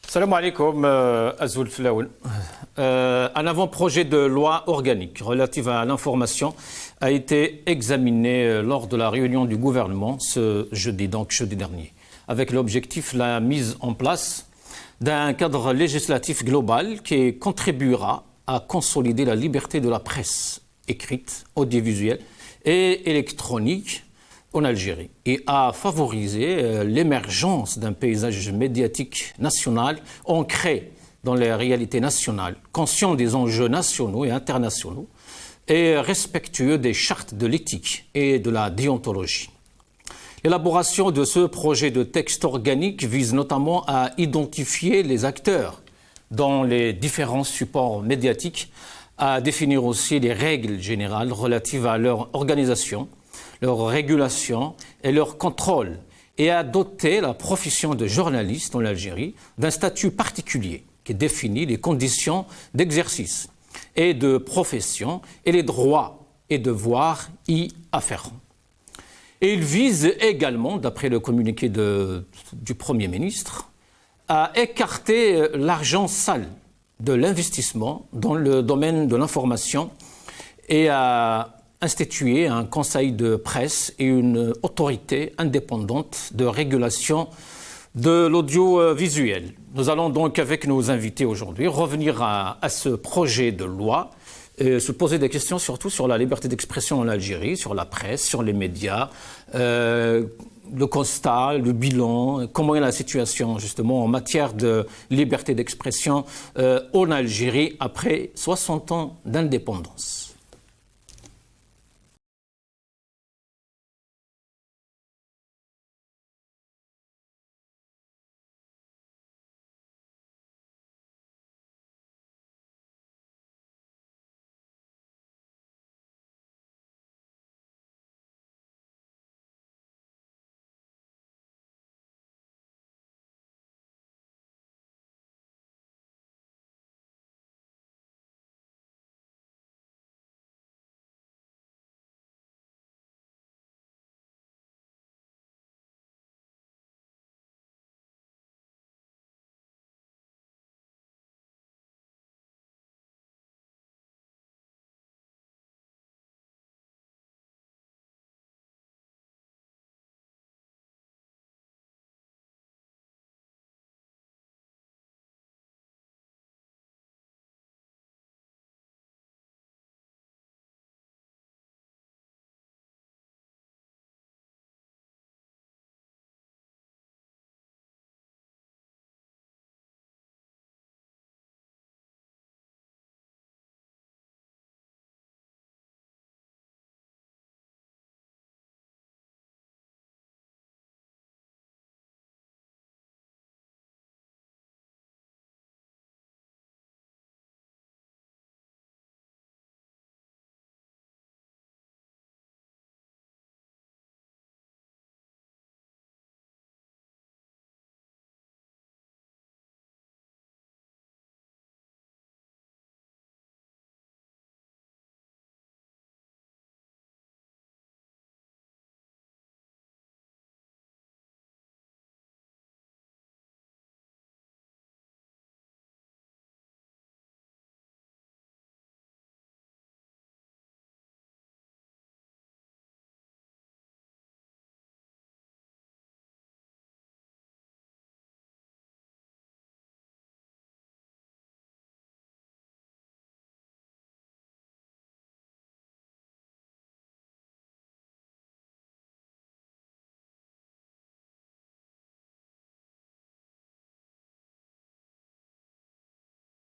Salam alaikum, Azoul Flaoun. Un avant-projet de loi organique relative à l'information a été examiné lors de la réunion du gouvernement ce jeudi, donc jeudi dernier, avec l'objectif de la mise en place d'un cadre législatif global qui contribuera à consolider la liberté de la presse écrite, audiovisuelle et électronique en Algérie et à favoriser l'émergence d'un paysage médiatique national ancré dans les réalités nationales, conscient des enjeux nationaux et internationaux et respectueux des chartes de l'éthique et de la déontologie. L'élaboration de ce projet de texte organique vise notamment à identifier les acteurs dans les différents supports médiatiques, à définir aussi les règles générales relatives à leur organisation, leur régulation et leur contrôle, et à doter la profession de journaliste en Algérie d'un statut particulier qui définit les conditions d'exercice et de profession et les droits et devoirs y afférents. Et il vise également, d'après le communiqué du Premier ministre, à écarter l'argent sale de l'investissement dans le domaine de l'information et à instituer un conseil de presse et une autorité indépendante de régulation de l'audiovisuel. Nous allons donc, avec nos invités aujourd'hui, revenir à ce projet de loi, se poser des questions surtout sur la liberté d'expression en Algérie, sur la presse, sur les médias, le constat, le bilan, comment est la situation justement en matière de liberté d'expression en Algérie après 60 ans d'indépendance.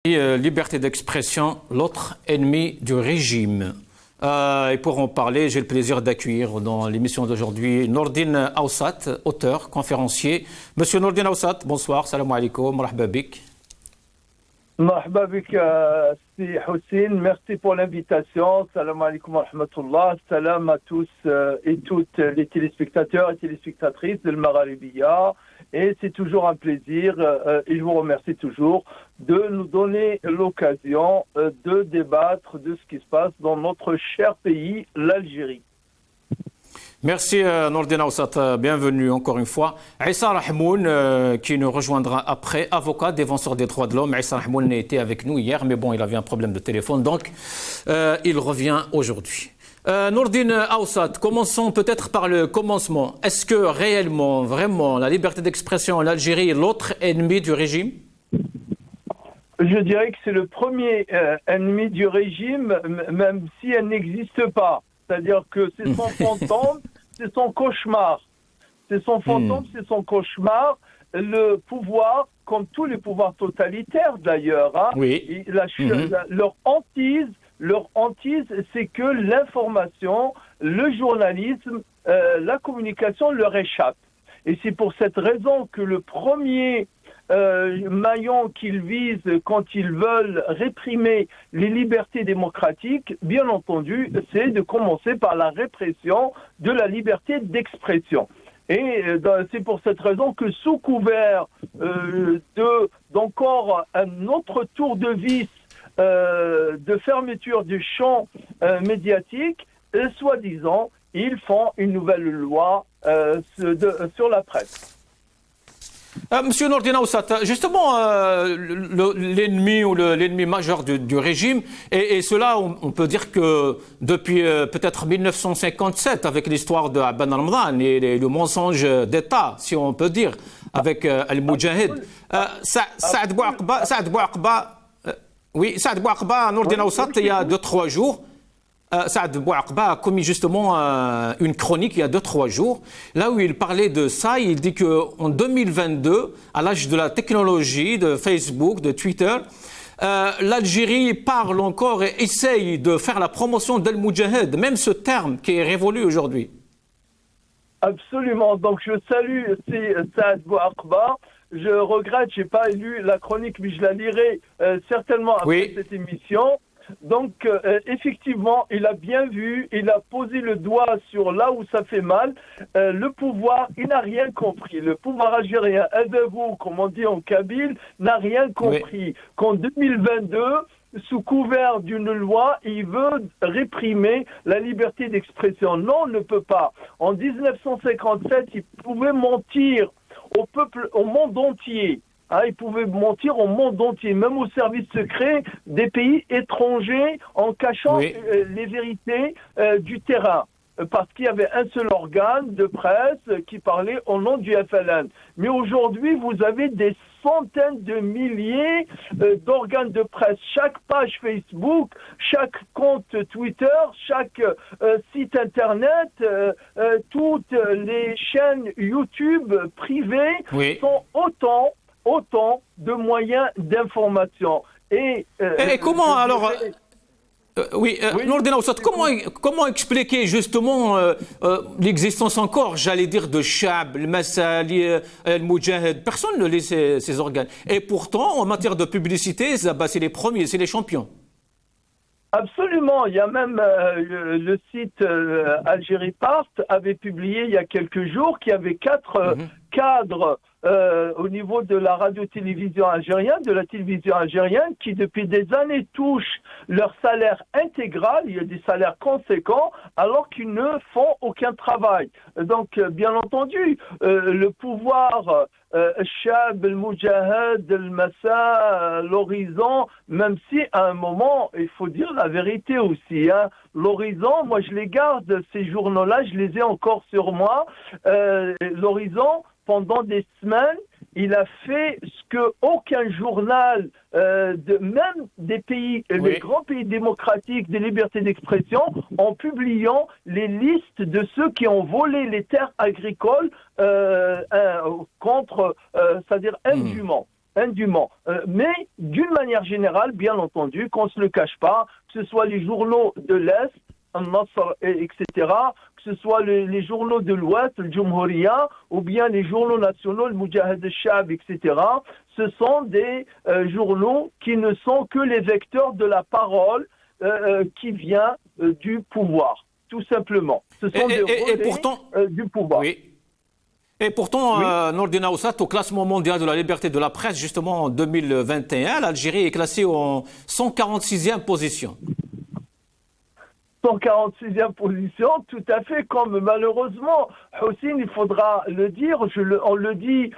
Liberté d'expression, l'autre ennemi du régime. Et pour en parler, j'ai le plaisir d'accueillir dans l'émission d'aujourd'hui Nordine Aoussat, auteur, conférencier. Monsieur Nordine Aoussat, bonsoir, salam alaikum, marhaba bik. Marhaba bik, si Hussein, merci pour l'invitation. Salam alaikum wa rahmatullah. Salam à tous et toutes les téléspectateurs et téléspectatrices de Magharibiya. Et c'est toujours un plaisir, et je vous remercie toujours, de nous donner l'occasion de débattre de ce qui se passe dans notre cher pays, l'Algérie. Merci Nordin Aoussat, bienvenue encore une fois. Issa Rahmoun qui nous rejoindra après, avocat, défenseur des droits de l'homme. Issa Rahmoun était avec nous hier, mais bon, il avait un problème de téléphone, donc il revient aujourd'hui. Nordin Aoussat, commençons peut-être par le commencement. Est-ce que réellement, vraiment, la liberté d'expression en Algérie est l'autre ennemi du régime? Je dirais que c'est le premier ennemi du régime, même si elle n'existe pas. C'est-à-dire que c'est son fantôme, c'est son cauchemar. C'est son fantôme, c'est son cauchemar. Le pouvoir, comme tous les pouvoirs totalitaires d'ailleurs, hein, oui. Leur hantise, c'est que l'information, le journalisme, la communication leur échappe. Et c'est pour cette raison que le premier maillon qu'ils visent quand ils veulent réprimer les libertés démocratiques, bien entendu, c'est de commencer par la répression de la liberté d'expression. Et c'est pour cette raison que sous couvert d'encore un autre tour de vis de fermeture du champ médiatique, soi-disant, ils font une nouvelle loi sur la presse. Monsieur Nordin Aoussat, justement, l'ennemi ou l'ennemi majeur du régime, et cela, on peut dire que depuis peut-être 1957, avec l'histoire de Aban Ramadan et le mensonge d'État, si on peut dire, avec Al-Moudjahid, Saad Bouaqba, Nordin Aoussat, il y a 2-3 jours, Saad Bouaqba a commis justement une chronique il y a 2-3 jours, là où il parlait de ça. Il dit qu'en 2022, à l'âge de la technologie, de Facebook, de Twitter, l'Algérie parle encore et essaye de faire la promotion d'Al-Moudjahid, même ce terme qui est révolu aujourd'hui. Absolument. Donc je salue Saad Bouaqba. Je regrette, je n'ai pas lu la chronique, mais je la lirai certainement après cette émission. Donc, effectivement, il a bien vu, il a posé le doigt sur là où ça fait mal. Le pouvoir, il n'a rien compris. Le pouvoir algérien, aidez-vous, comme on dit en kabyle, n'a rien compris. Qu'en 2022, sous couvert d'une loi, il veut réprimer la liberté d'expression. Non, on ne peut pas. En 1957, il pouvait mentir au peuple, au monde entier. Il pouvait mentir au monde entier, même aux services secrets des pays étrangers, en cachant les vérités du terrain. Parce qu'il y avait un seul organe de presse qui parlait au nom du FLN. Mais aujourd'hui, vous avez des centaines de milliers d'organes de presse. Chaque page Facebook, chaque compte Twitter, chaque site Internet, toutes les chaînes YouTube privées sont autant de moyens d'information. Et comment alors Nordin Aoussat, comment expliquer justement l'existence encore, j'allais dire, de Chab, le Massali, le Moudjahid? Personne ne lit ces organes. Et pourtant, en matière de publicité, c'est les premiers, c'est les champions. Absolument. Il y a même le site Algérie Part avait publié il y a quelques jours qu'il y avait 4 cadres au niveau de la radio-télévision algérienne, de la télévision algérienne, qui depuis des années touchent leur salaire intégral, il y a des salaires conséquents, alors qu'ils ne font aucun travail. Donc, bien entendu, le pouvoir Chab, le Moudjahid, le Massa, l'Horizon, même si à un moment, il faut dire la vérité aussi, hein, l'Horizon, moi je les garde, ces journaux-là, je les ai encore sur moi, l'Horizon, pendant des semaines, il a fait ce que aucun journal, même des pays, les grands pays démocratiques des libertés d'expression, en publiant les listes de ceux qui ont volé les terres agricoles c'est-à-dire indûment. Mais d'une manière générale, bien entendu, qu'on ne se le cache pas, que ce soit les journaux de l'Est, etc., que ce soit les journaux de l'Ouest, le Jumhuriya, ou bien les journaux nationaux, le Moudjahid al-Shab, etc., ce sont des journaux qui ne sont que les vecteurs de la parole qui vient du pouvoir, tout simplement. Ce sont des relais du pouvoir. Et pourtant, Nordin Aoussat, au classement mondial de la liberté de la presse, justement en 2021, l'Algérie est classée en 146e position. 146e position, tout à fait, comme malheureusement, Houssine, il faudra le dire, on le dit,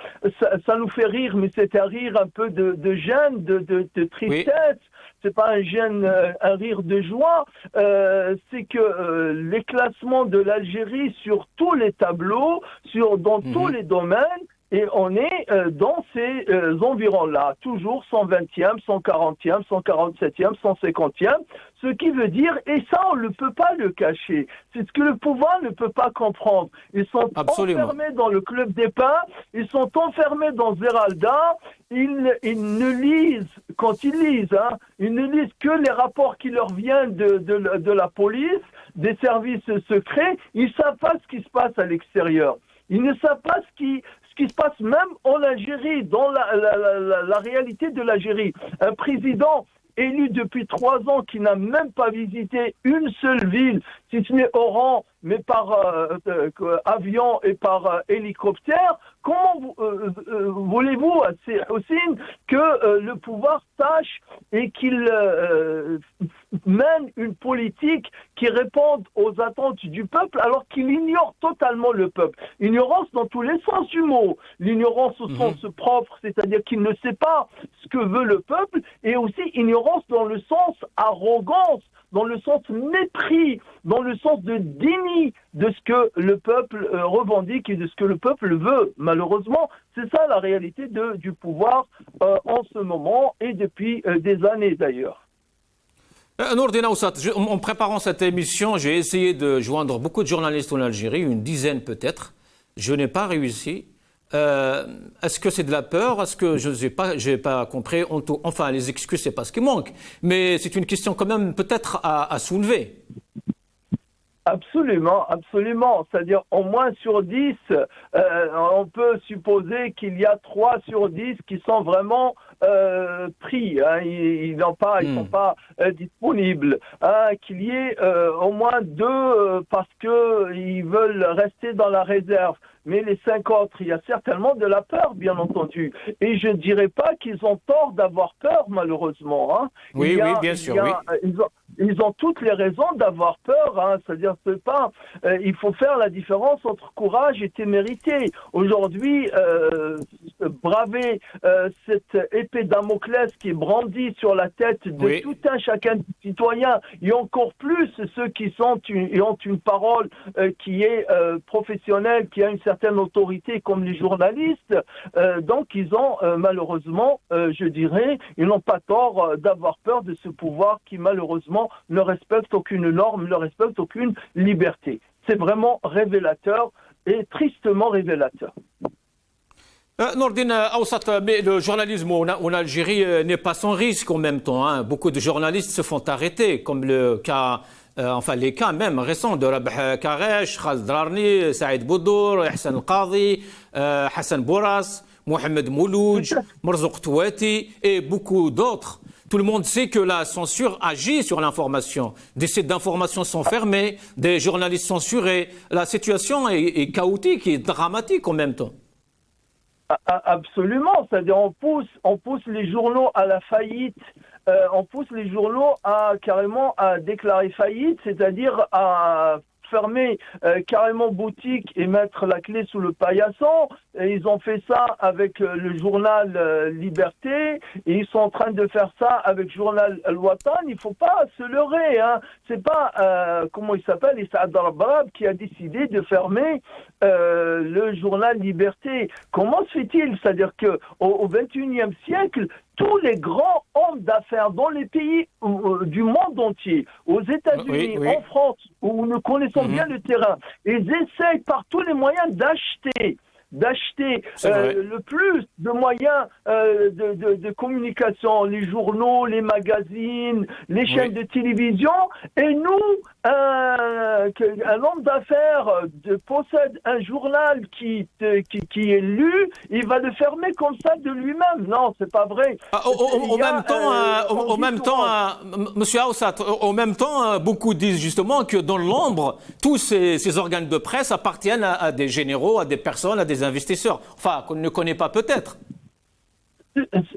ça nous fait rire, mais c'est un rire un peu de gêne, de tristesse. Oui. C'est pas un gêne, un rire de joie. C'est que les classements de l'Algérie sur tous les tableaux, dans tous les domaines, et on est dans ces environs-là, toujours 120e, 140e, 147e, 150e, ce qui veut dire, et ça on ne peut pas le cacher, c'est ce que le pouvoir ne peut pas comprendre. Ils sont enfermés dans le Club des Pins, ils sont enfermés dans Zeralda, ils ne lisent, quand ils lisent, ils ne lisent que les rapports qui leur viennent de la police, des services secrets, ils ne savent pas ce qui se passe à l'extérieur. Ils ne savent pas ce qui se passe même en Algérie, dans la réalité de l'Algérie. Un président élu depuis 3 ans qui n'a même pas visité une seule ville, si ce n'est Oran, mais par avion et par hélicoptère. Comment voulez-vous, Houssine, que le pouvoir sache et qu'il mène une politique qui réponde aux attentes du peuple alors qu'il ignore totalement le peuple? Ignorance dans tous les sens du mot. L'ignorance au sens propre, c'est-à-dire qu'il ne sait pas ce que veut le peuple, et aussi ignorance dans le sens arrogance, dans le sens mépris, dans le sens de déni de ce que le peuple revendique et de ce que le peuple veut. Malheureusement, c'est ça la réalité du pouvoir en ce moment et depuis des années d'ailleurs. Nourdine Aoussat, en préparant cette émission, j'ai essayé de joindre beaucoup de journalistes en Algérie, une dizaine peut-être. Je n'ai pas réussi. Est-ce que c'est de la peur? Est-ce que je n'ai pas compris? Enfin, les excuses, c'est pas ce qui manque. Mais c'est une question quand même peut-être à soulever. Absolument, absolument. C'est-à-dire, au moins sur 10, on peut supposer qu'il y a 3 sur 10 qui sont vraiment pris. Ils sont pas disponibles. Qu'il y ait au moins 2 parce qu'ils veulent rester dans la réserve. Mais les 5 autres, il y a certainement de la peur, bien entendu. Et je ne dirais pas qu'ils ont tort d'avoir peur, malheureusement. Oui, bien sûr. Ils ont toutes les raisons d'avoir peur. C'est-à-dire, il faut faire la différence entre courage et témérité. Aujourd'hui, braver cette épée Damoclès qui est brandie sur la tête de tout un chacun des citoyens, et encore plus ceux qui ont une parole qui est professionnelle, qui a une certaine autorité comme les journalistes, donc ils ont malheureusement, je dirais, ils n'ont pas tort d'avoir peur de ce pouvoir qui malheureusement ne respecte aucune norme, ne respecte aucune liberté. C'est vraiment révélateur et tristement révélateur. Nourdine Aoussat, mais le journalisme en Algérie n'est pas sans risque en même temps. Beaucoup de journalistes se font arrêter, comme le cas, les cas même récents de Rabah Karesh, Khaled Drarni, Saïd Boudour, Hassan El-Qadi, Hassan Bourras, Mohamed Moulouj, Marzouk Touati et beaucoup d'autres. Tout le monde sait que la censure agit sur l'information. Des sites d'information sont fermés, des journalistes censurés. La situation est chaotique et dramatique en même temps. Absolument, c'est-à-dire on pousse les journaux à la faillite, on pousse les journaux carrément à déclarer faillite, c'est-à-dire à fermer carrément boutique et mettre la clé sous le paillasson. Et ils ont fait ça avec le journal Liberté, et ils sont en train de faire ça avec le journal Al-Watan. Il ne faut pas se leurrer. C'est pas, comment il s'appelle, Issa Darbarab, qui a décidé de fermer le journal Liberté. Comment se fait-il? C'est-à-dire qu'au XXIe siècle, tous les grands hommes d'affaires dans les pays du monde entier, aux États-Unis, en France, où nous connaissons bien le terrain, ils essayent par tous les moyens d'acheter le plus de moyens de communication, les journaux, les magazines, les chaînes de télévision. Et nous, un homme d'affaires possède un journal qui est lu, il va le fermer comme ça de lui-même. Non, c'est pas vrai. En même temps, Monsieur Aoussat, en même temps, beaucoup disent justement que dans l'ombre, tous ces organes de presse appartiennent à des généraux, à des personnes, à des investisseurs, enfin, qu'on ne connaît pas peut-être.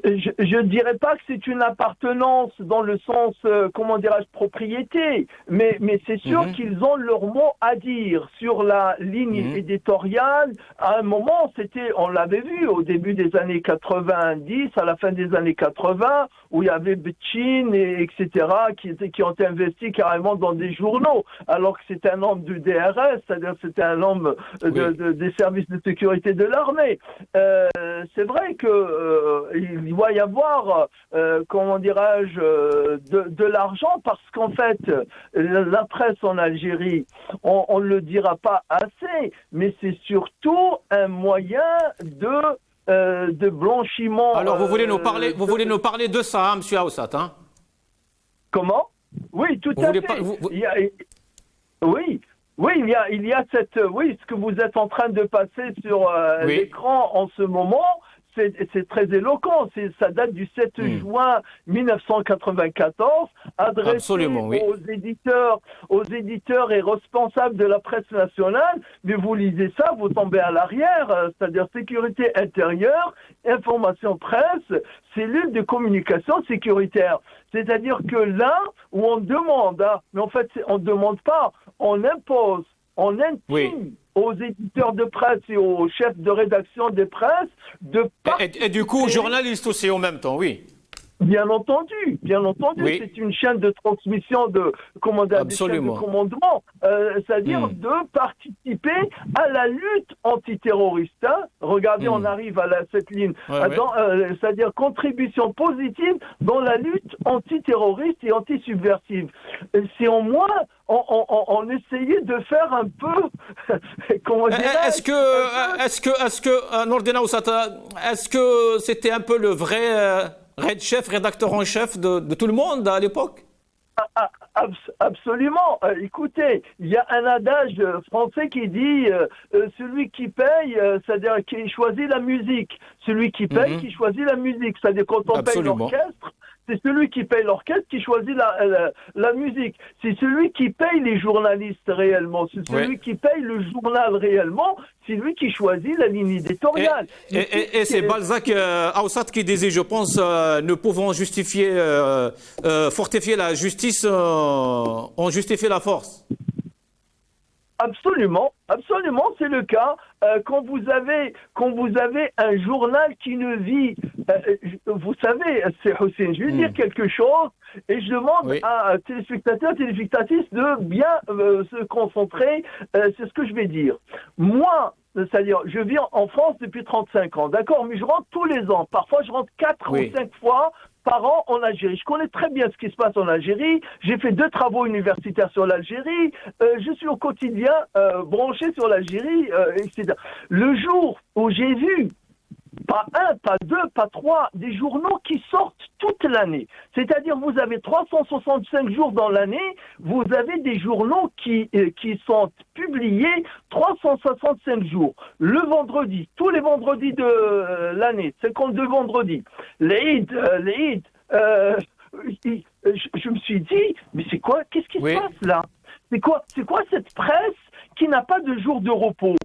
Je ne dirais pas que c'est une appartenance dans le sens, comment dirais-je, propriété, mais c'est sûr qu'ils ont leur mot à dire sur la ligne éditoriale. À un moment, on l'avait vu au début des années 90, à la fin des années 80, où il y avait Betchin, etc., qui ont investi carrément dans des journaux, alors que c'était un homme du DRS, c'est-à-dire c'était un homme des services de sécurité de l'armée. C'est vrai que il doit y avoir, comment dirais-je, de l'argent, parce qu'en fait, la presse en Algérie, on ne le dira pas assez, mais c'est surtout un moyen de blanchiment. Alors, vous voulez nous parler de ça, hein, M. Aoussat, hein? Comment? Oui, tout à fait. Oui, il y a cette, ce que vous êtes en train de passer sur l'écran en ce moment, c'est très éloquent. Ça date du 7 juin 1994, adressé aux éditeurs et responsables de la presse nationale. Mais vous lisez ça, vous tombez à l'arrière, c'est-à-dire sécurité intérieure, information presse, cellule de communication sécuritaire. C'est-à-dire que là où on demande, mais en fait on ne demande pas, on impose, on intime aux éditeurs de presse et aux chefs de rédaction des presses de et du coup aux journalistes aussi en même temps, oui. Bien entendu, c'est une chaîne de transmission de commandement, c'est-à-dire de participer à la lutte antiterroriste. Regardez, on arrive à cette ligne, c'est-à-dire contribution positive dans la lutte antiterroriste et antisubversive. C'est au moins on essayait de faire un peu, comment dire. Est-ce que Nourdine Aoussat, est-ce que c'était un peu le vrai rédacteur en chef de tout le monde à l'époque? Absolument. Écoutez, il y a un adage français qui dit celui qui paye, c'est-à-dire qui choisit la musique. Celui qui paye, qui choisit la musique. C'est-à-dire quand on paye l'orchestre, c'est celui qui paye l'orchestre qui choisit la musique. C'est celui qui paye les journalistes réellement. C'est celui qui paye le journal réellement. C'est lui qui choisit la ligne éditoriale. Et c'est Balzac Aoussat qui disait, je pense, ne pouvons fortifier la justice, on justifie la force. Absolument, c'est le cas. Quand vous avez un journal qui ne vit, vous savez, c'est Hussein, je vais dire quelque chose et je demande à téléspectateurs, téléspectatrices de bien se concentrer. C'est ce que je vais dire. Moi, c'est-à-dire, je vis en France depuis 35 ans, d'accord, mais je rentre tous les ans. Parfois, je rentre 4 ou 5 fois par an en Algérie. Je connais très bien ce qui se passe en Algérie. J'ai fait 2 travaux universitaires sur l'Algérie. Je suis au quotidien branché sur l'Algérie, etc. Le jour où j'ai vu pas 1, pas 2, pas 3, des journaux qui sortent toute l'année. C'est-à-dire, vous avez 365 jours dans l'année, vous avez des journaux qui sont publiés 365 jours. Le vendredi, tous les vendredis de l'année, 52 vendredis. L'Eid, je me suis dit, mais c'est quoi? Qu'est-ce qui se passe là? C'est quoi cette presse qui n'a pas de jour de repos?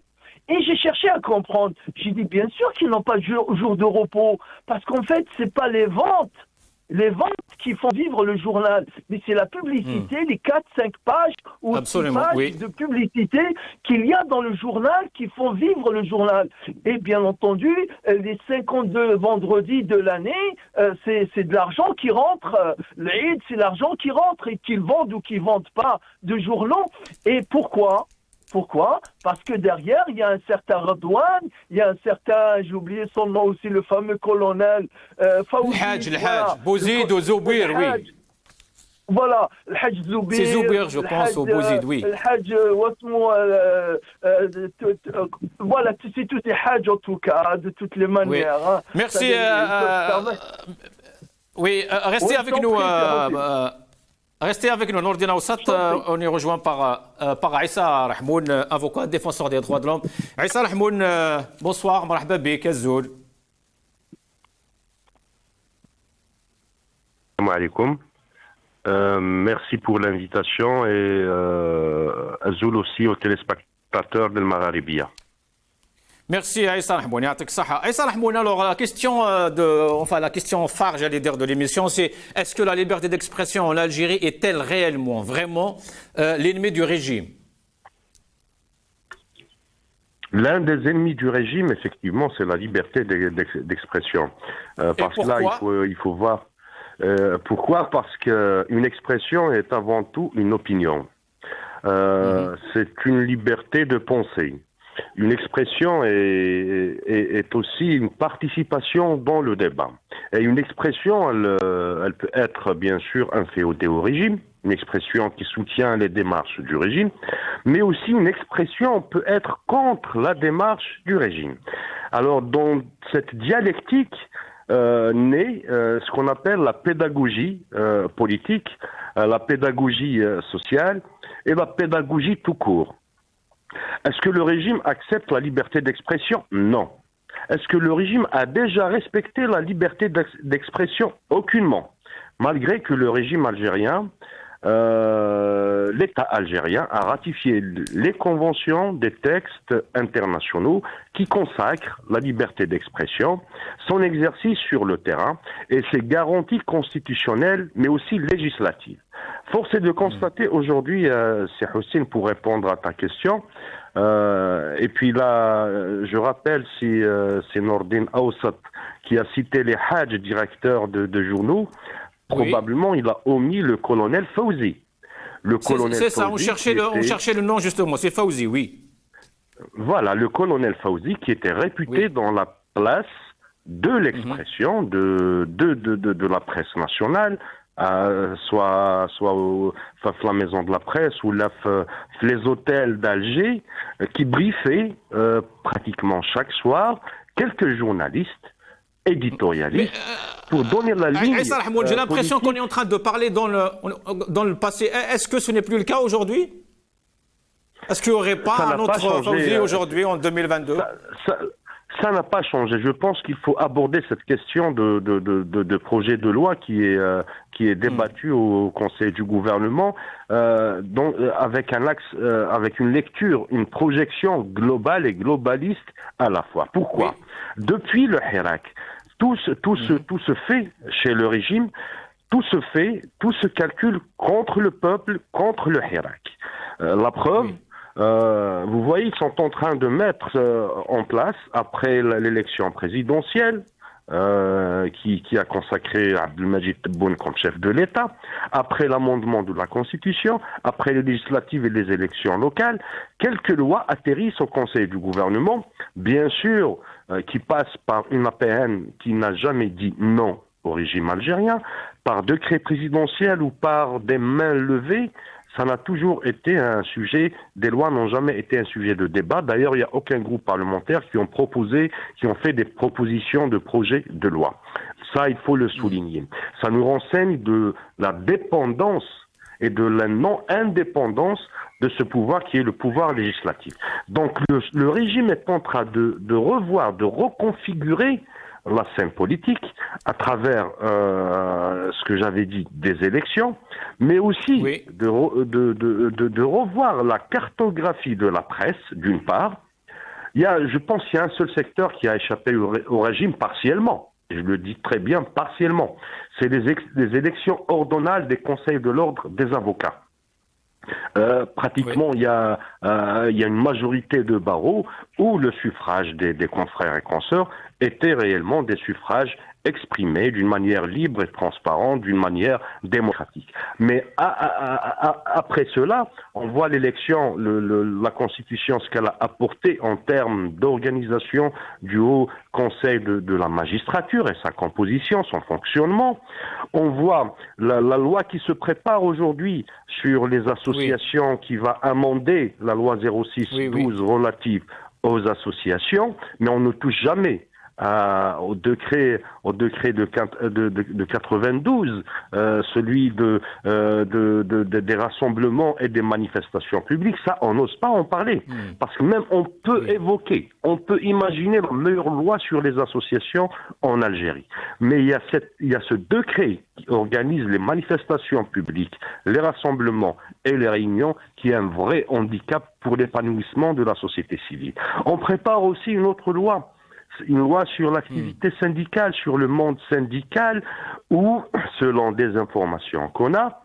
Et j'ai cherché à comprendre. J'ai dit, bien sûr qu'ils n'ont pas de jour de repos, parce qu'en fait, c'est pas les ventes qui font vivre le journal, mais c'est la publicité, les 4-5 pages ou 6 pages de publicité qu'il y a dans le journal qui font vivre le journal. Et bien entendu, les 52 vendredis de l'année, c'est de l'argent qui rentre. L'Aïd, c'est l'argent qui rentre, et qu'ils vendent ou qu'ils vendent pas de journaux. Et pourquoi? Parce que derrière, il y a un certain Redouane, il y a un certain, j'ai oublié son nom aussi, le fameux colonel Fawzi. Le Hajj, Bouzid ou Zoubir, oui. Voilà, le Hajj Zoubir. C'est Zoubir, je pense, au Bouzid, oui. Le Hajj, voilà, c'est tous les Hajj en tout cas, de toutes les manières. Oui. Merci. Restez avec nous. Restez avec nous, Nourdine Aoussat. On est rejoint par Issa Rahmoun, avocat, défenseur des droits de l'homme. Issa Rahmoun, bonsoir, marhaba bik, Azoul. Salam alaikum. Merci pour l'invitation et Azoul aussi aux téléspectateurs de Magharibia. Merci Aïssa Rahmouni. Aïssa Rahmouni, alors la question phare, j'allais dire, de l'émission, c'est est-ce que la liberté d'expression en Algérie est-elle réellement, vraiment l'ennemi du régime? L'un des ennemis du régime, effectivement, c'est la liberté d'expression. Parce que là, il faut voir. Pourquoi? Parce qu'une expression est avant tout une opinion. C'est une liberté de penser. Une expression est aussi une participation dans le débat. Et une expression, elle peut être bien sûr inféodée au régime, une expression qui soutient les démarches du régime, mais aussi une expression peut être contre la démarche du régime. Alors dans cette dialectique naît ce qu'on appelle la pédagogie politique, la pédagogie sociale et la pédagogie tout court. Est-ce que le régime accepte la liberté d'expression? Non. Est-ce que le régime a déjà respecté la liberté d'expression? Aucunement. Malgré que le régime algérien, l'État algérien a ratifié les conventions des textes internationaux qui consacrent la liberté d'expression, son exercice sur le terrain et ses garanties constitutionnelles, mais aussi législatives. Force est de constater aujourd'hui, c'est Houssine pour répondre à ta question, et puis là, je rappelle, c'est Nordin Aoussat qui a cité les Hajj directeurs de journaux. Probablement, il a omis le colonel Fawzi. C'est ça, on cherchait le nom justement, c'est Fawzi, oui. Voilà, le colonel Fawzi qui était réputé dans la place de l'expression de la presse nationale, soit la maison de la presse ou les hôtels d'Alger, qui briefaient pratiquement chaque soir quelques journalistes éditorialiste pour donner la ligne. J'ai l'impression qu'on est en train de parler dans le passé. Est-ce que ce n'est plus le cas aujourd'hui? Est-ce qu'il n'y aurait pas un autre Fawzi aujourd'hui en 2022? Ça n'a pas changé. Je pense qu'il faut aborder cette question de projet de loi qui est débattu au Conseil du gouvernement, avec un axe, avec une lecture, une projection globale et globaliste à la fois. Pourquoi? Depuis le Hirak, tout se fait chez le régime, tout se calcule contre le peuple, contre le Hirak. La preuve, vous voyez, ils sont en train de mettre en place, après l'élection présidentielle, qui a consacré Abdelmajid Tebboune comme chef de l'État, après l'amendement de la Constitution, après les législatives et les élections locales, quelques lois atterrissent au Conseil du gouvernement, bien sûr, qui passent par une APN qui n'a jamais dit non au régime algérien, par décret présidentiel ou par des mains levées. Ça n'a toujours été un sujet, des lois n'ont jamais été un sujet de débat. D'ailleurs, il n'y a aucun groupe parlementaire qui ont fait des propositions de projets de loi. Ça, il faut le souligner. Ça nous renseigne de la dépendance et de la non-indépendance de ce pouvoir qui est le pouvoir législatif. Donc, le régime est en train de revoir, de reconfigurer la scène politique à travers ce que j'avais dit des élections, mais aussi de revoir la cartographie de la presse, d'une part. Je pense qu'il y a un seul secteur qui a échappé au régime partiellement. Je le dis très bien, partiellement. C'est les élections ordonnales des conseils de l'ordre des avocats. Pratiquement, il y a une majorité de barreaux où le suffrage des confrères et consoeurs était réellement des suffrages exprimés d'une manière libre et transparente, d'une manière démocratique. Mais après cela, on voit l'élection, la Constitution, ce qu'elle a apporté en termes d'organisation du Haut Conseil de la magistrature et sa composition, son fonctionnement. On voit la loi qui se prépare aujourd'hui sur les associations qui va amender la loi 06-12 relative aux associations, mais on ne touche jamais au décret de 92, celui des rassemblements et des manifestations publiques, ça, on n'ose pas en parler. Parce que même on peut évoquer, on peut imaginer la meilleure loi sur les associations en Algérie. Mais il y a ce décret qui organise les manifestations publiques, les rassemblements et les réunions, qui est un vrai handicap pour l'épanouissement de la société civile. On prépare aussi une autre loi, une loi sur l'activité syndicale, sur le monde syndical, où, selon des informations qu'on a,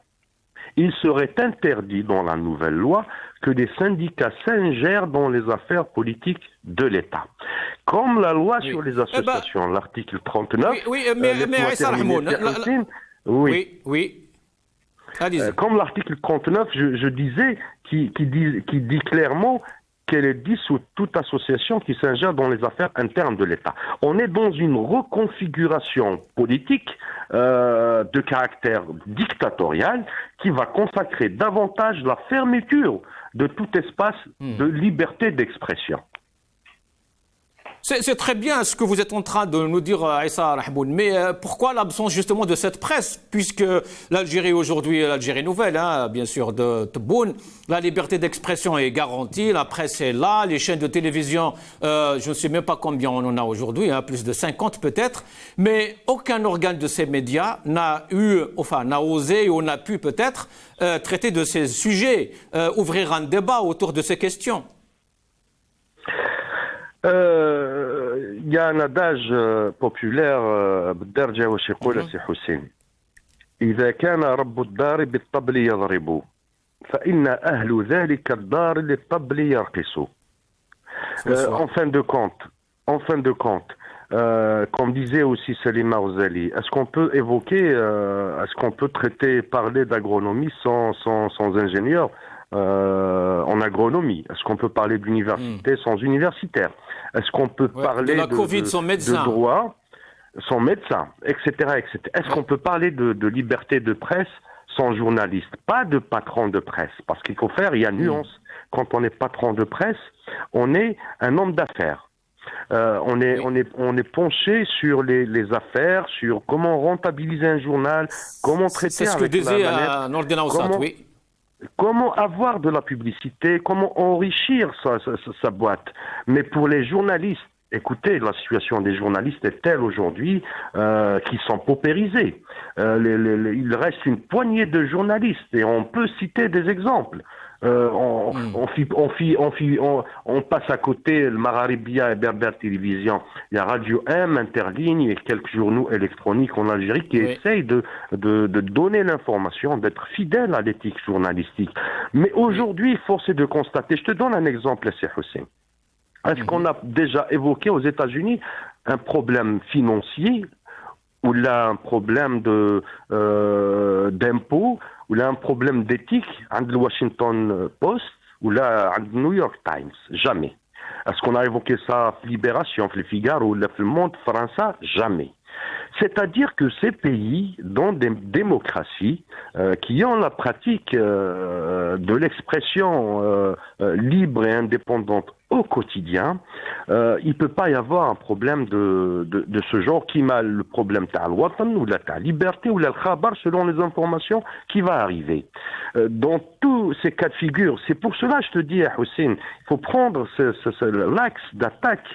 il serait interdit dans la nouvelle loi que des syndicats s'ingèrent dans les affaires politiques de l'État. Comme la loi sur les associations, l'article 39... mais Issa Rahmoun... Comme l'article 39, je disais, qui dit clairement qu'elle est dissoute toute association qui s'ingère dans les affaires internes de l'État. On est dans une reconfiguration politique de caractère dictatorial qui va consacrer davantage la fermeture de tout espace de liberté d'expression. C'est très bien ce que vous êtes en train de nous dire, Issa Rahmoun, mais pourquoi l'absence justement de cette presse? Puisque l'Algérie aujourd'hui, l'Algérie nouvelle, bien sûr, de Tebboune, la liberté d'expression est garantie, la presse est là, les chaînes de télévision, je ne sais même pas combien on en a aujourd'hui, plus de 50 peut-être, mais aucun organe de ces médias n'a osé ou n'a pu peut-être traiter de ces sujets, ouvrir un débat autour de ces questions. Il y a un adage populaire بالدرجة واش يقول سي حسين إذا كان رب الدار بالطبل يضرب فإن أهل ذلك الدار للطبل يرقصوا. En fin de compte, comme disait aussi Salima Ouzali, est-ce qu'on peut évoquer, est-ce qu'on peut parler d'agronomie sans ingénieur en agronomie? Est-ce qu'on peut parler d'université sans universitaire? Est-ce qu'on peut parler de droit sans médecin, etc., etc. Est-ce qu'on peut parler de liberté de presse sans journaliste? Pas de patron de presse, parce qu'il faut faire, il y a nuance. Quand on est patron de presse, on est un homme d'affaires. On est penché sur les affaires, sur comment rentabiliser un journal, comment traiter avec la manette, comment avoir de la publicité, comment enrichir sa boîte. Mais pour les journalistes, écoutez, la situation des journalistes est telle aujourd'hui qu'ils sont paupérisés. Il reste une poignée de journalistes et on peut citer des exemples. On passe à côté le Mararibia et Berber Télévision. Il y a Radio M, Interligne et quelques journaux électroniques en Algérie qui essayent de donner l'information, d'être fidèles à l'éthique journalistique. Mais aujourd'hui, force est de constater, je te donne un exemple, c'est Hussein. Est-ce qu'on a déjà évoqué aux États-Unis un problème financier ou là un problème d'impôt ou là un problème d'éthique entre le Washington Post ou là le New York Times? Jamais. Est-ce qu'on a évoqué ça Libération, Le Figaro ou Le Monde français? Jamais. C'est-à-dire que ces pays, dans des démocraties, qui ont la pratique de l'expression libre et indépendante au quotidien, il ne peut pas y avoir un problème de ce genre qui m'a le problème de l'Watan ou de la liberté ou de la khabar selon les informations qui va arriver. Dans tous ces cas de figure, c'est pour cela que je te dis, Hussein, il faut prendre l'axe d'attaque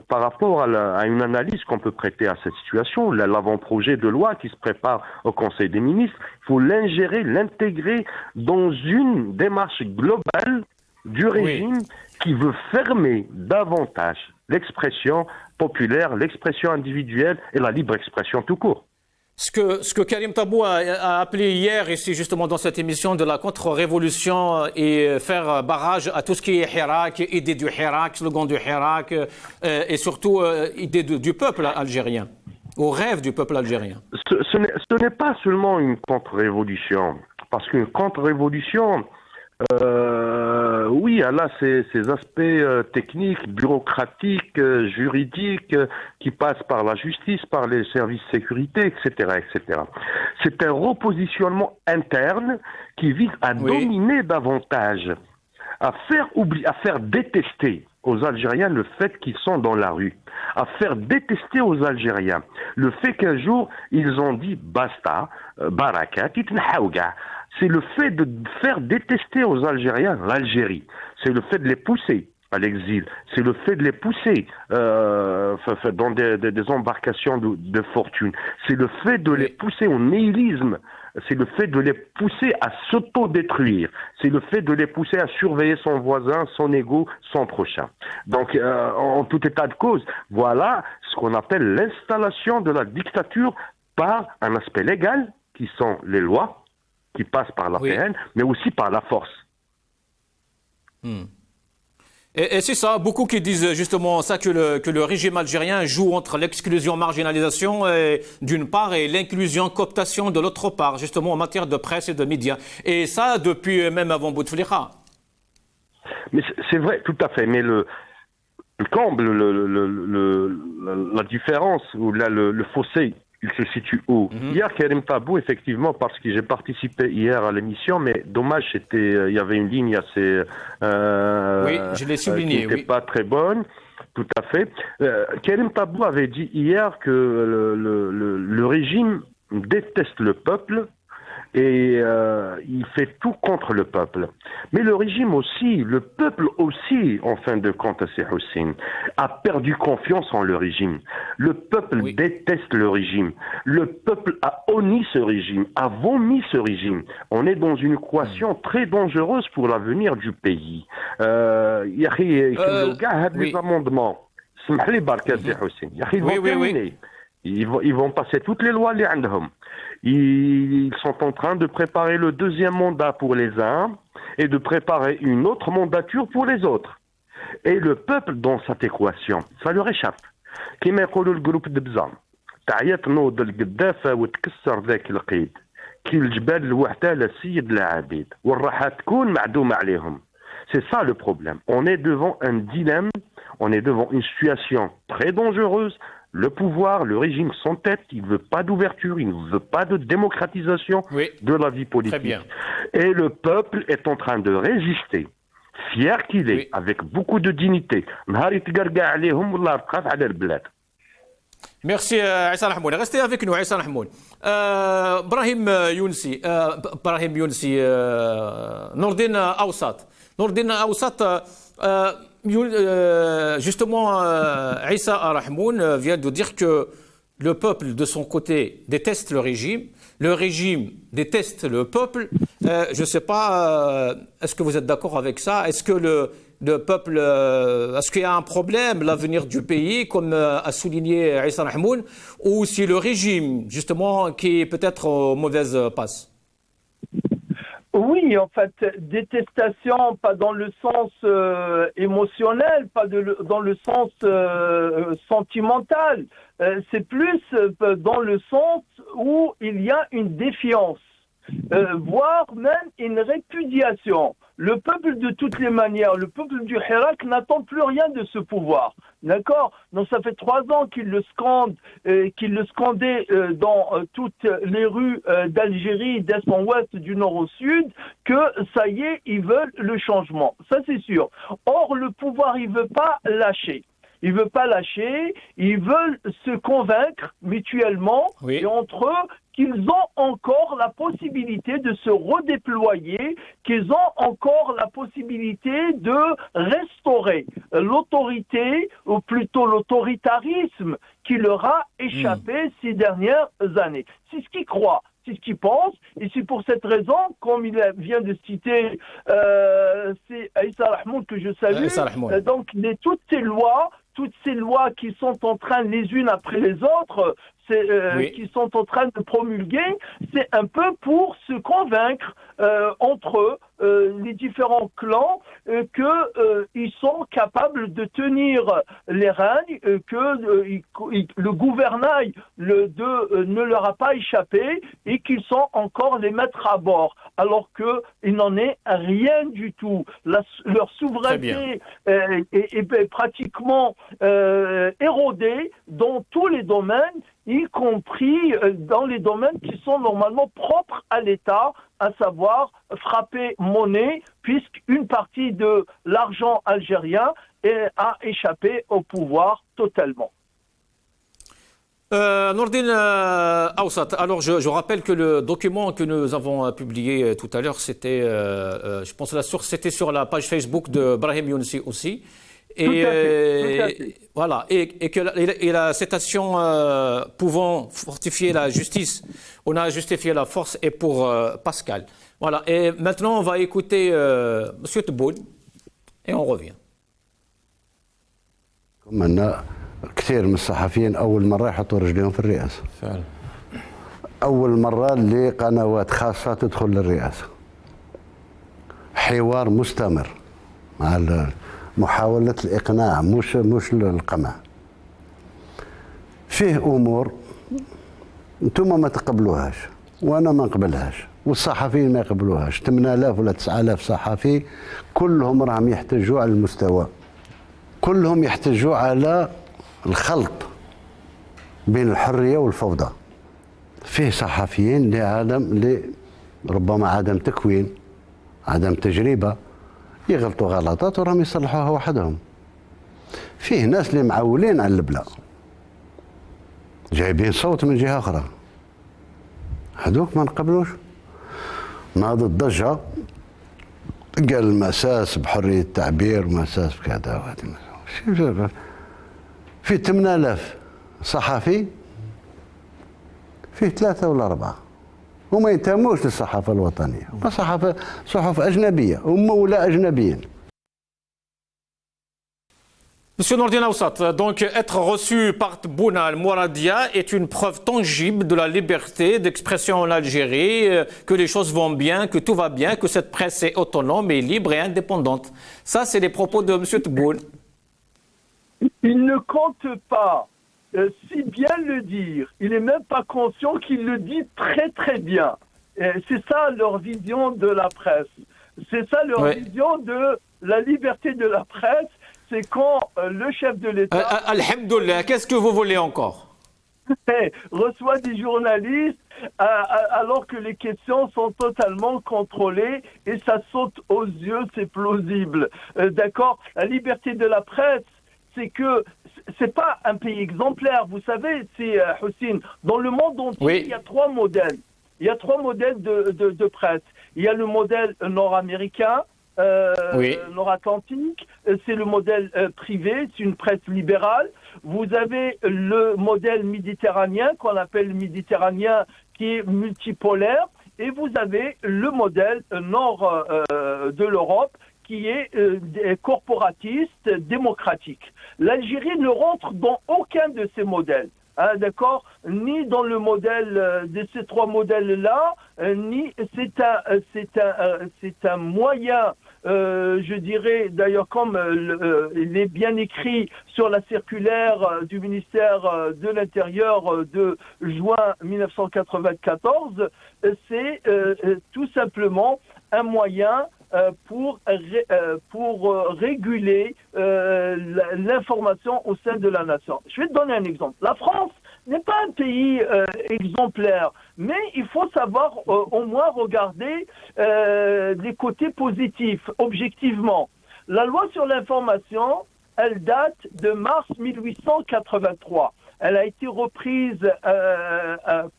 par rapport à une analyse qu'on peut prêter à cette situation, l'avant-projet de loi qui se prépare au Conseil des ministres, il faut l'intégrer dans une démarche globale du régime qui veut fermer davantage l'expression populaire, l'expression individuelle et la libre expression tout court. Ce que Karim Tabou a appelé hier, ici justement dans cette émission, de la contre-révolution et faire barrage à tout ce qui est Hirak, idée du Hirak, slogan du Hirak et surtout idée du peuple algérien, au rêve du peuple algérien. Ce n'est pas seulement une contre-révolution, parce qu'une contre-révolution, oui, elle a ses aspects techniques, bureaucratiques, juridiques, qui passent par la justice, par les services de sécurité, etc., etc. C'est un repositionnement interne qui vise à dominer davantage, à faire détester aux Algériens le fait qu'ils sont dans la rue, à faire détester aux Algériens le fait qu'un jour ils ont dit basta, baraka, titnhaouga. C'est le fait de faire détester aux Algériens l'Algérie, c'est le fait de les pousser à l'exil, c'est le fait de les pousser dans des embarcations de fortune, c'est le fait de les pousser au nihilisme, c'est le fait de les pousser à s'auto-détruire, c'est le fait de les pousser à surveiller son voisin, son égo, son prochain. Donc, en tout état de cause, voilà ce qu'on appelle l'installation de la dictature par un aspect légal, qui sont les lois, qui passent par l'APN, mais aussi par la force. Et c'est ça, beaucoup qui disent justement ça, que le régime algérien joue entre l'exclusion, marginalisation d'une part et l'inclusion, cooptation de l'autre part, justement en matière de presse et de médias. Et ça, depuis même avant Bouteflika. Mais c'est vrai, tout à fait. Mais le comble, la différence, ou là, le fossé, il se situe où? Hier, Karim Tabou, effectivement, parce que j'ai participé hier à l'émission, mais dommage, il y avait une ligne assez... oui, je l'ai souligné, qui n'était pas très bonne, tout à fait. Karim Tabou avait dit hier que le régime déteste le peuple et il fait tout contre le peuple. Mais le régime aussi, le peuple aussi, en fin de compte, c'est Hussein, a perdu confiance en le régime. Le peuple déteste le régime. Le peuple a honni ce régime, a vomi ce régime. On est dans une équation très dangereuse pour l'avenir du pays. Les amendements, ils vont passer toutes les lois. Ils sont en train de préparer le deuxième mandat pour les uns et de préparer une autre mandature pour les autres. Et le peuple, dans cette équation, ça leur échappe. كما يقولوا الجروب دبزة تعيط نوض القدافة وتكسر ذاك القيد كي الجبال الوحدة للسيد العبيد والراحة تكون معدومة عليهم. C'est ça le problème. On est devant un dilemme, on est devant une situation très dangereuse. Le pouvoir, le régime s'entête, il ne veut pas d'ouverture, il ne veut pas de démocratisation de la vie politique. Très bien. Et le peuple est en train de résister, fier qu'il est, avec beaucoup de dignité. Merci Issa Rahmoun. Restez avec nous, Issa Rahmoun. Brahim Younsi, Nordin Aoussat. Nordin Aoussat, justement, Issa Rahmoun vient de dire que le peuple, de son côté, déteste le régime déteste le peuple. Je ne sais pas, est-ce que vous êtes d'accord avec ça? Est-ce que le peuple, est-ce qu'il y a un problème, l'avenir du pays, comme a souligné Issa Rahmoun, ou si le régime, justement, qui est peut-être aux mauvaises passes? Oui, en fait, détestation, pas dans le sens émotionnel, pas dans le sens sentimental. C'est plus dans le sens où il y a une défiance, voire même une répudiation. Le peuple, de toutes les manières, le peuple du Hirak n'attend plus rien de ce pouvoir. D'accord? Donc ça fait 3 ans qu'il le scandait dans toutes les rues d'Algérie, d'est en ouest, du nord au sud, que ça y est, ils veulent le changement. Ça c'est sûr. Or, le pouvoir, il veut pas lâcher. Ils ne veulent pas lâcher, ils veulent se convaincre mutuellement et entre eux qu'ils ont encore la possibilité de se redéployer, qu'ils ont encore la possibilité de restaurer l'autorité, ou plutôt l'autoritarisme qui leur a échappé ces dernières années. C'est ce qu'ils croient. C'est ce qu'ils pensent, et c'est pour cette raison, comme il vient de citer, c'est Issa Rahmoun que je salue, donc toutes ces lois qui sont en train les unes après les autres, qui sont en train de promulguer, c'est un peu pour se convaincre entre eux, les différents clans, qu'ils sont capables de tenir les règnes, que le gouvernail ne leur a pas échappé et qu'ils sont encore les maîtres à bord, alors qu'il n'en est rien du tout. Leur souveraineté est pratiquement érodée dans tous les domaines, y compris dans les domaines qui sont normalement propres à l'État, à savoir frapper monnaie, puisqu'une partie de l'argent algérien a échappé au pouvoir totalement. Nordine Aoussat, alors je rappelle que le document que nous avons publié tout à l'heure, c'était, je pense que la source, c'était sur la page Facebook de Brahim Younsi aussi. Et, Tout à fait. voilà, et que la citation pouvant fortifier la justice, on a justifié la force et pour Pascal. Voilà, et maintenant on va écouter M. Tebboune et on revient. كثير من الصحفيين أول مرة يحطوا رجليهم في الرئاسة. فعلا. أول مرة لقنوات خاصة تدخل للرئاسة. حوار مستمر مع محاولة الإقناع مش القمع. فيه أمور أنتم ما تقبلوهاش وأنا ما نقبلهاش والصحفيين ما يقبلوهاش. 8000 ولا 9000 صحفي كلهم راهم يحتجوا على المستوى. كلهم يحتجوا على الخلط بين الحرية والفوضى. فيه صحفيين ربما عدم تكوين، عدم تجربة، يغلطوا غلطات وراهم يصلحوها وحدهم. فيه ناس اللي معولين على البلا جايبين صوت من جهة أخرى، هذوك ما نقبلوش. ناض الضجة قال المساس بحرية التعبير ومساس بكذا وهذا. في 8000 صحفي فيه 3 ولا 4 وما ينتموش للصحافة الوطنية، صحف أجنبية ومولى أجنبيين. Monsieur Nordine Aoussat, donc être reçu par Tebboune al-Mouradia est une preuve tangible de la liberté d'expression en Algérie, que les choses vont bien, que tout va bien, que cette presse est autonome et libre et indépendante. Ça, c'est les propos de M. Tebboune. Il ne compte pas si bien le dire. Il n'est même pas conscient qu'il le dit très très bien. C'est ça leur vision de la presse. C'est ça leur vision de la liberté de la presse. C'est quand le chef de l'État... Alhamdoulilah, qu'est-ce que vous voulez encore? Reçoit des journalistes alors que les questions sont totalement contrôlées et ça saute aux yeux, c'est plausible. D'accord? La liberté de la presse, c'est que c'est pas un pays exemplaire. Vous savez, c'est Houssine, dans le monde entier, il y a 3 modèles. Il y a 3 modèles de presse. Il y a le modèle nord-américain, nord-atlantique, c'est le modèle privé, c'est une presse libérale. Vous avez le modèle méditerranéen, qu'on appelle méditerranéen, qui est multipolaire. Et vous avez le modèle nord de l'Europe, qui est corporatiste, démocratique. L'Algérie ne rentre dans aucun de ces modèles. Hein, d'accord, ni dans le modèle de ces 3 modèles-là, ni c'est un moyen, je dirais d'ailleurs comme il est bien écrit sur la circulaire du ministère de l'Intérieur de juin 1994, c'est tout simplement un moyen pour réguler l'information au sein de la nation. Je vais te donner un exemple. La France n'est pas un pays exemplaire, mais il faut savoir au moins regarder les côtés positifs, objectivement. La loi sur l'information, elle date de mars 1883. Elle a été reprise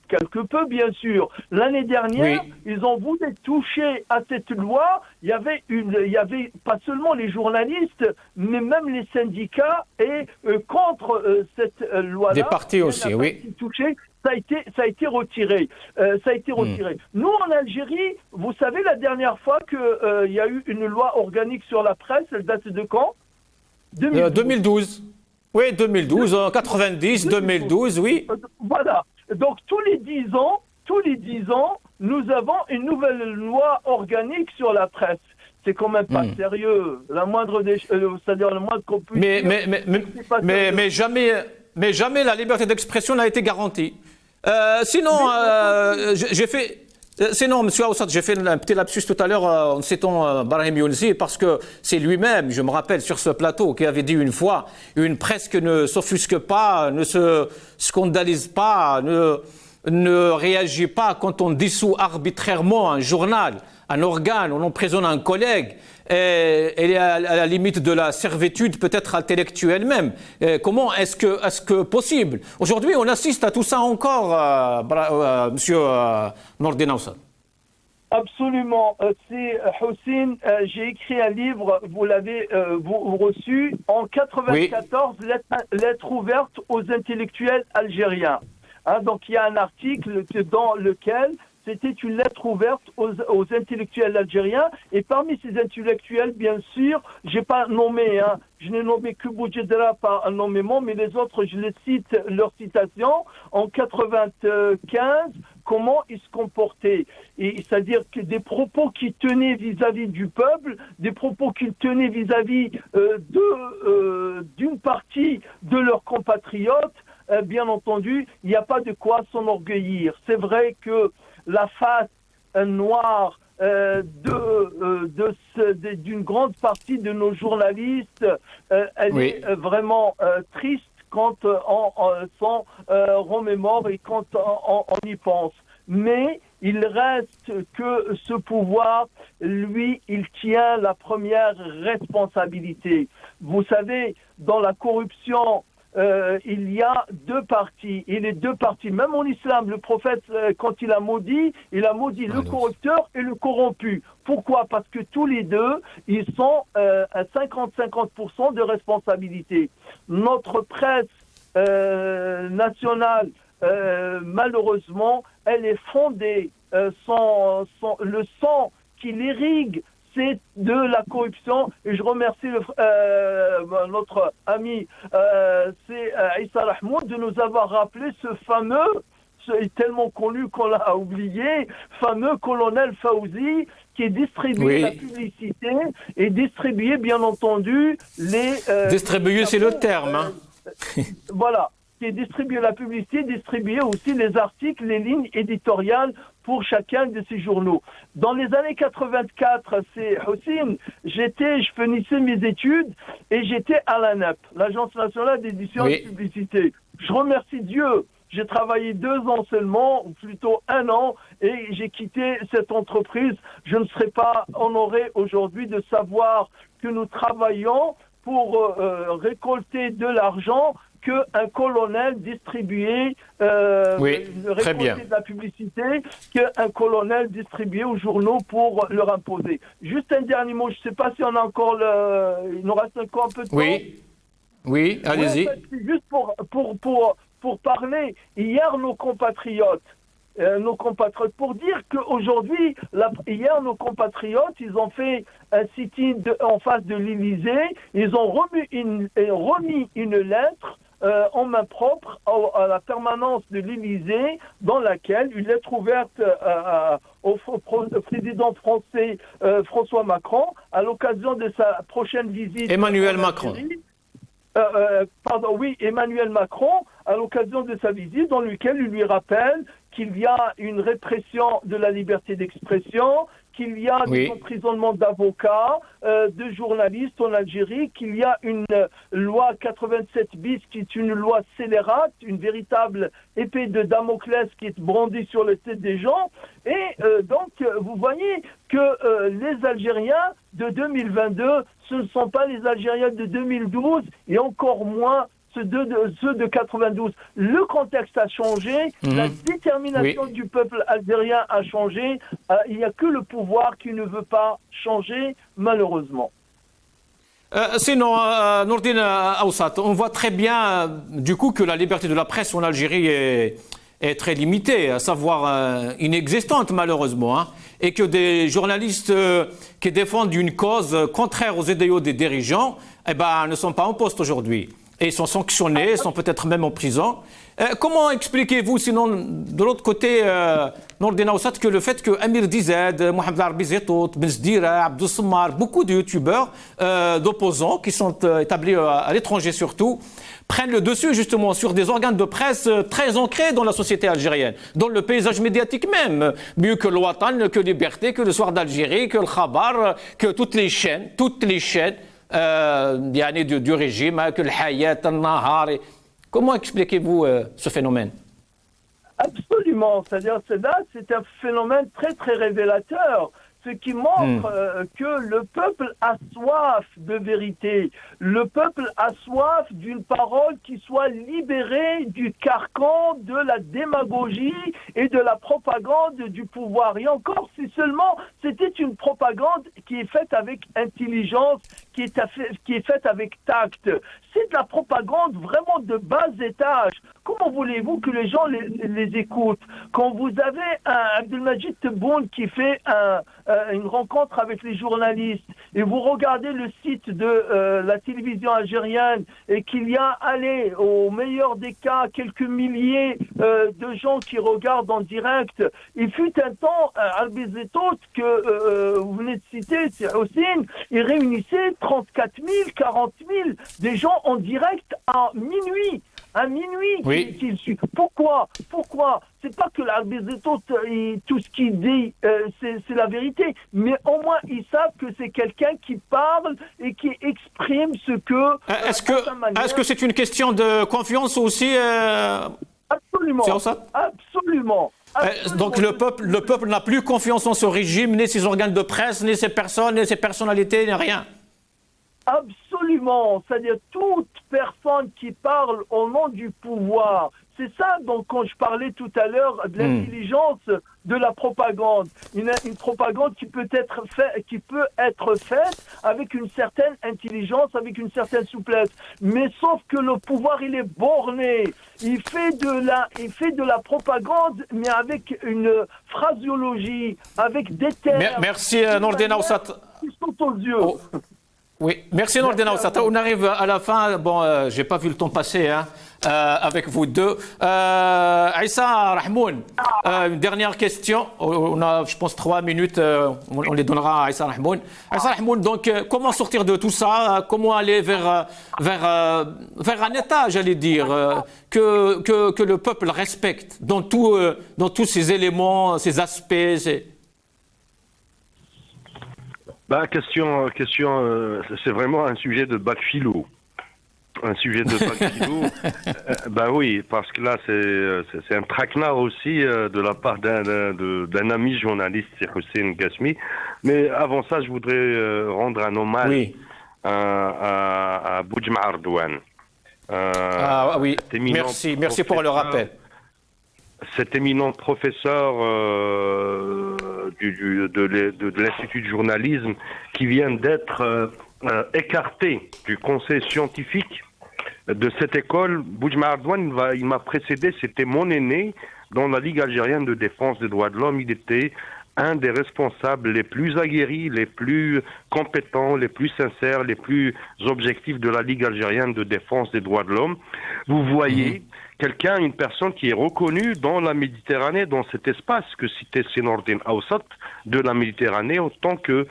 quelque peu, bien sûr. L'année dernière, ils ont voulu toucher à cette loi. Il y avait pas seulement les journalistes, mais même les syndicats et contre cette loi-là. Des partis aussi, oui. Touché, ça a été retiré. Nous, en Algérie, vous savez, la dernière fois qu'il y a eu une loi organique sur la presse, elle date de quand? 2012. Oui, 2012, 90, 2012, oui. Voilà. Donc, tous les 10 ans, nous avons une nouvelle loi organique sur la presse. C'est quand même pas sérieux. La moindre c'est-à-dire le moindre qu'on puisse dire, mais jamais la liberté d'expression n'a été garantie. Sinon, Sinon, M. Aoussat, j'ai fait un petit lapsus tout à l'heure en citant Brahim Younsi, parce que c'est lui-même, je me rappelle, sur ce plateau, qui avait dit une fois, une presse qui ne s'offusque pas, ne se scandalise pas, ne réagit pas quand on dissout arbitrairement un journal un organe, on emprisonne un collègue, elle est à la limite de la servitude peut-être intellectuelle même. Comment est-ce que possible? Aujourd'hui, on assiste à tout ça encore, monsieur Nordin Aoussat. Absolument. C'est Houssine, j'ai écrit un livre, vous l'avez reçu, en 94, oui. lettre ouverte aux intellectuels algériens. Hein, donc il y a un article dans lequel c'était une lettre ouverte aux intellectuels algériens. Et parmi ces intellectuels, bien sûr, j'ai pas nommé, hein, je n'ai nommé que Boujedra par nommément, mais les autres, je les cite, leur citation. En 95, comment ils se comportaient. Et c'est-à-dire que des propos qu'ils tenaient vis-à-vis du peuple, des propos qu'ils tenaient vis-à-vis d'une partie de leurs compatriotes, bien entendu, il n'y a pas de quoi s'enorgueillir. C'est vrai que la face noire d'une grande partie de nos journalistes, elle oui. est vraiment triste quand on s'en remémore et quand on y pense. Mais il reste que ce pouvoir, lui, il tient la première responsabilité. Vous savez, dans la corruption, il y a deux parties. Et les deux parties, même en islam, le prophète, quand il a maudit le corrupteur et le corrompu. Pourquoi? Parce que tous les deux, ils sont à 50-50% de responsabilité. Notre presse nationale, malheureusement, elle est fondée, le sang qui l'irrigue, c'est de la corruption. Et je remercie notre ami Issa Rahmoud de nous avoir rappelé ce fameux, tellement connu qu'on l'a oublié, fameux colonel Fawzi qui est distribué oui. la publicité et distribué bien entendu les... distribuer c'est le terme. Hein. Voilà. Qui est distribué la publicité, distribuer aussi les articles, les lignes éditoriales pour chacun de ces journaux. Dans les années 84, c'est Houssine, je finissais mes études et j'étais à l'ANEP, l'Agence nationale d'édition oui. et de publicité. Je remercie Dieu. J'ai travaillé 2 ans seulement, ou plutôt 1 an, et j'ai quitté cette entreprise. Je ne serais pas honoré aujourd'hui de savoir que nous travaillons pour récolter de l'argent qu'un colonel distribué, oui, très bien. De la publicité, qu'un colonel distribué aux journaux pour leur imposer. Juste un dernier mot, je ne sais pas si on a encore il nous reste encore un peu de temps. Oui, allez-y. En fait, c'est juste pour parler, hier nos compatriotes, pour dire qu'aujourd'hui, hier, nos compatriotes, ils ont fait un sit-in en face de l'Élysée, ils ont remis une lettre en main propre à la permanence de l'Élysée, dans laquelle une lettre ouverte au président français François Macron, à l'occasion de sa prochaine visite... Emmanuel Macron. Emmanuel Macron, à l'occasion de sa visite, dans lequel il lui rappelle qu'il y a une répression de la liberté d'expression, qu'il y a des emprisonnements d'avocats, de journalistes en Algérie, qu'il y a une loi 87 bis qui est une loi scélérate, une véritable épée de Damoclès qui est brandie sur la tête des gens. Et donc, vous voyez que les Algériens de 2022, ce ne sont pas les Algériens de 2012 et encore moins ceux de 92. Le contexte a changé, la détermination du peuple algérien a changé. Il n'y a que le pouvoir qui ne veut pas changer, malheureusement. Sinon, Nordin Aoussat, on voit très bien du coup que la liberté de la presse en Algérie est très limitée, à savoir inexistante malheureusement, hein, et que des journalistes qui défendent une cause contraire aux idéaux des dirigeants ne sont pas en poste aujourd'hui. Et ils sont sanctionnés, ils sont peut-être même en prison. Comment expliquez-vous, sinon, de l'autre côté, Nordin Aoussat, que le fait que Amir Dized, Mohamed Arbi Zetout, Ben Zdira, Abdou Sommar, beaucoup de youtubeurs d'opposants qui sont établis à l'étranger surtout, prennent le dessus justement sur des organes de presse très ancrés dans la société algérienne, dans le paysage médiatique même, mieux que le Watan, que Liberté, que le Soir d'Algérie, que le Khabar, que toutes les chaînes du régime, que le Hayat, le Nahar. Comment expliquez-vous ce phénomène? Absolument, c'est-à-dire c'est un phénomène très très révélateur. ce qui montre que le peuple a soif de vérité. Le peuple a soif d'une parole qui soit libérée du carcan de la démagogie et de la propagande du pouvoir. Et encore, si seulement c'était une propagande qui est faite avec intelligence, qui est faite avec tact. C'est de la propagande vraiment de bas étage. Comment voulez-vous que les gens les écoutent? Quand vous avez un Abdelmajid Tebboune qui fait une rencontre avec les journalistes et vous regardez le site de la télévision algérienne et qu'il y a, allez, au meilleur des cas, quelques milliers de gens qui regardent en direct, il fut un temps, Albizetot, que vous venez de citer, c'est Hossein, il réunissait 34 000, 40 000 des gens en direct à minuit. À minuit, oui. qu'il suit. Pourquoi? C'est pas que l'Albizetot, tout ce qu'il dit, c'est la vérité, mais au moins ils savent que c'est quelqu'un qui parle et qui exprime ce que... Est-ce que c'est une question de confiance aussi Absolument. Absolument. Donc le peuple n'a plus confiance en ce régime, ni ses organes de presse, ni ses personnes, ni ses personnalités, ni rien. Absolument, c'est-à-dire toute personne qui parle au nom du pouvoir. C'est ça, donc, quand je parlais tout à l'heure de l'intelligence de la propagande. Une propagande qui peut être faite avec une certaine intelligence, avec une certaine souplesse. Mais sauf que le pouvoir, il est borné. Il fait de la propagande, mais avec une phraséologie, avec des termes. Merci, Nordin Aoussat. Qui sont aux yeux. Oh. Oui, merci Nordin Aoussat. On arrive à la fin. Bon, j'ai pas vu le temps passer avec vous deux. Aïssa Rahmoun, une dernière question. On a, je pense, 3 minutes. On les donnera à Aïssa Rahmoun. Aïssa Rahmoun, donc, comment sortir de tout ça? Comment aller vers un État, j'allais dire, que le peuple respecte dans tous ces éléments, ces aspects Question, c'est vraiment un sujet de bac philo. Un sujet de bac philo. Oui, parce que là, c'est un traquenard aussi de la part d'un ami journaliste, c'est Hossein Ghasmi. Mais avant ça, je voudrais rendre un hommage à Boujma Ardouane. Oui, merci pour le rappel. Cet éminent professeur de l'Institut de journalisme qui vient d'être écarté du conseil scientifique de cette école. Boujma Ardouane, il m'a précédé, c'était mon aîné dans la Ligue algérienne de défense des droits de l'homme. Il était un des responsables les plus aguerris, les plus compétents, les plus sincères, les plus objectifs de la Ligue algérienne de défense des droits de l'homme. Vous voyez une personne qui est reconnue dans la Méditerranée, dans cet espace que citait Nordin Aoussat, de la Méditerranée, en tant que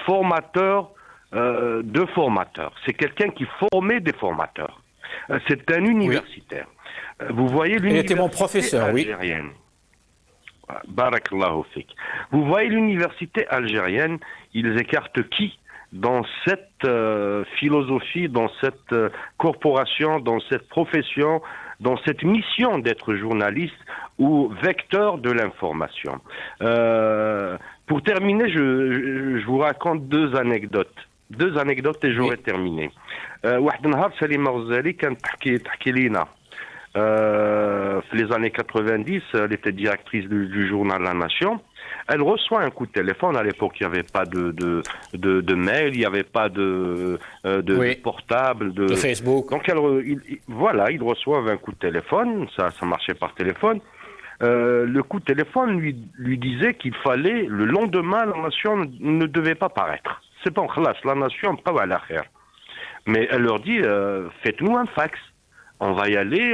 formateur de formateurs. C'est quelqu'un qui formait des formateurs. C'est un universitaire. Vous voyez l'université Il était mon professeur, algérienne. Barakallahu fik. Vous voyez l'université algérienne, ils écartent qui dans cette philosophie, dans cette corporation, dans cette profession, dans cette mission d'être journaliste ou vecteur de l'information. Pour terminer, je vous raconte 2 anecdotes. 2 anecdotes et j'aurai terminé. واحد النهار سليمة غزالي كانت تحكي لينا في les années 90, elle était directrice du journal La Nation. Elle reçoit un coup de téléphone. À l'époque, il n'y avait pas de mail, il n'y avait pas de portable, de Facebook. Donc, ils reçoivent un coup de téléphone. Ça marchait par téléphone. Le coup de téléphone lui disait qu'il fallait, le lendemain, La Nation ne devait pas paraître. C'est bon, La Nation, pas à l'affaire. Mais elle leur dit, faites-nous un fax. On va y aller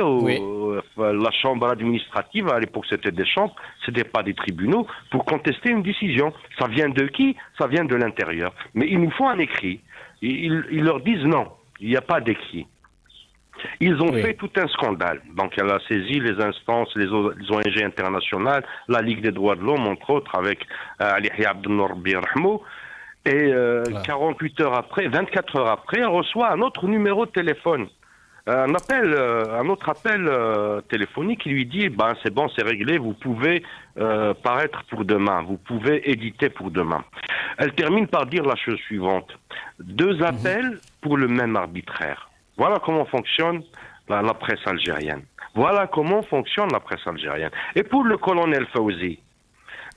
la chambre administrative. À l'époque, c'était des chambres, c'était pas des tribunaux, pour contester une décision. Ça vient de qui? Ça vient de l'intérieur. Mais il nous faut un écrit. Ils leur disent non, il n'y a pas d'écrit. Ils ont fait tout un scandale. Donc, elle a saisi les instances, les ONG internationales, la Ligue des droits de l'homme, entre autres, avec Ali Abdelnour Birahmou. Et 24 heures après, elle reçoit un autre numéro de téléphone un autre appel téléphonique qui lui dit ben c'est bon, c'est réglé, vous pouvez paraître pour demain, vous pouvez éditer pour demain. Elle termine par dire la chose suivante: 2 appels pour le même arbitraire. Voilà comment fonctionne la presse algérienne. Voilà comment fonctionne la presse algérienne. Et pour le colonel Fawzi,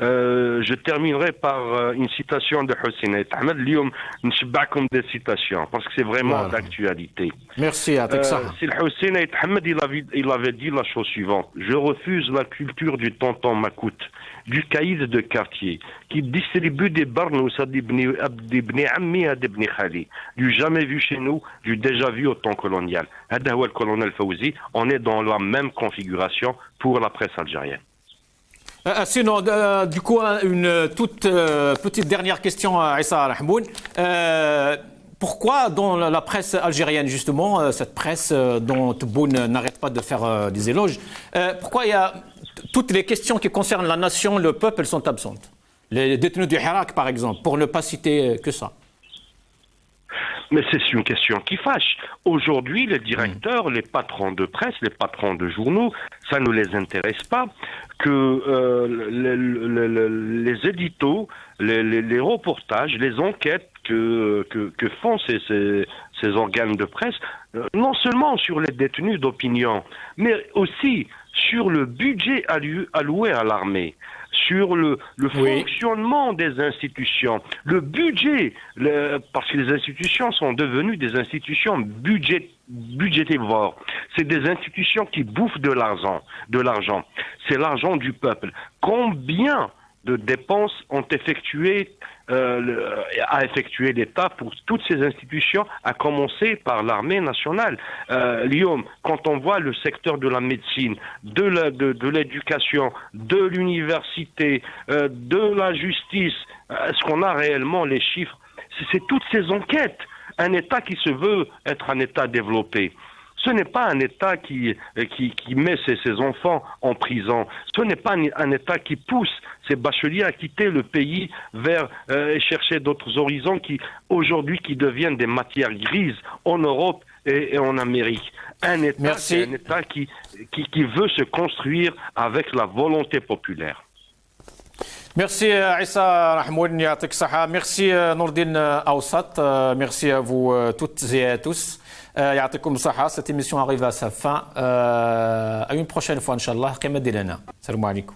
je terminerai par une citation de Hussein Ahmed. L'yom nchba'kom des citations parce que c'est vraiment d'actualité. Merci à Texas. C'est Hussein Ahmed, il avait dit la chose suivante: je refuse la culture du tonton Makout, du caïd de quartier qui distribue des barnous à d'ibni ammi à d'ibni khali, du jamais vu chez nous, du déjà vu au temps colonial. Hada huwa le colonel Fawzi. On est dans la même configuration pour la presse algérienne. Sinon, du coup, une toute petite dernière question à Issa Rahmoun. Pourquoi dans la presse algérienne, justement, cette presse dont Tebboune n'arrête pas de faire des éloges, pourquoi il y a toutes les questions qui concernent la nation, le peuple, sont absentes? Les détenus du Hirak, par exemple, pour ne pas citer que ça. Mais c'est une question qui fâche. Aujourd'hui, les directeurs, les patrons de presse, les patrons de journaux, ça ne les intéresse pas que les éditos, les reportages, les enquêtes que font ces organes de presse, non seulement sur les détenus d'opinion, mais aussi sur le budget alloué à l'armée, sur le fonctionnement des institutions, le budget, parce que les institutions sont devenues des institutions budgétivores. C'est des institutions qui bouffent de l'argent. C'est l'argent du peuple. Combien de dépenses ont a effectué l'État pour toutes ces institutions, à commencer par l'armée nationale. Lyon, quand on voit le secteur de la médecine, de l'éducation, de l'université, de la justice, est-ce qu'on a réellement les chiffres? C'est toutes ces enquêtes. Un État qui se veut être un État développé. Ce n'est pas un État qui met ses enfants en prison. Ce n'est pas un État qui pousse ces bacheliers à quitter le pays vers chercher d'autres horizons aujourd'hui qui deviennent des matières grises en Europe et en Amérique. Un État, c'est un État qui veut se construire avec la volonté populaire. Merci Issa Rahmoun, Yatik Saha. Merci Nourdine Aoussat. Merci à vous toutes et à tous. Ya'atikum Saha. Cette émission arrive à sa fin. À une prochaine fois, Inch'Allah. Kama dilana. Salam alaikum.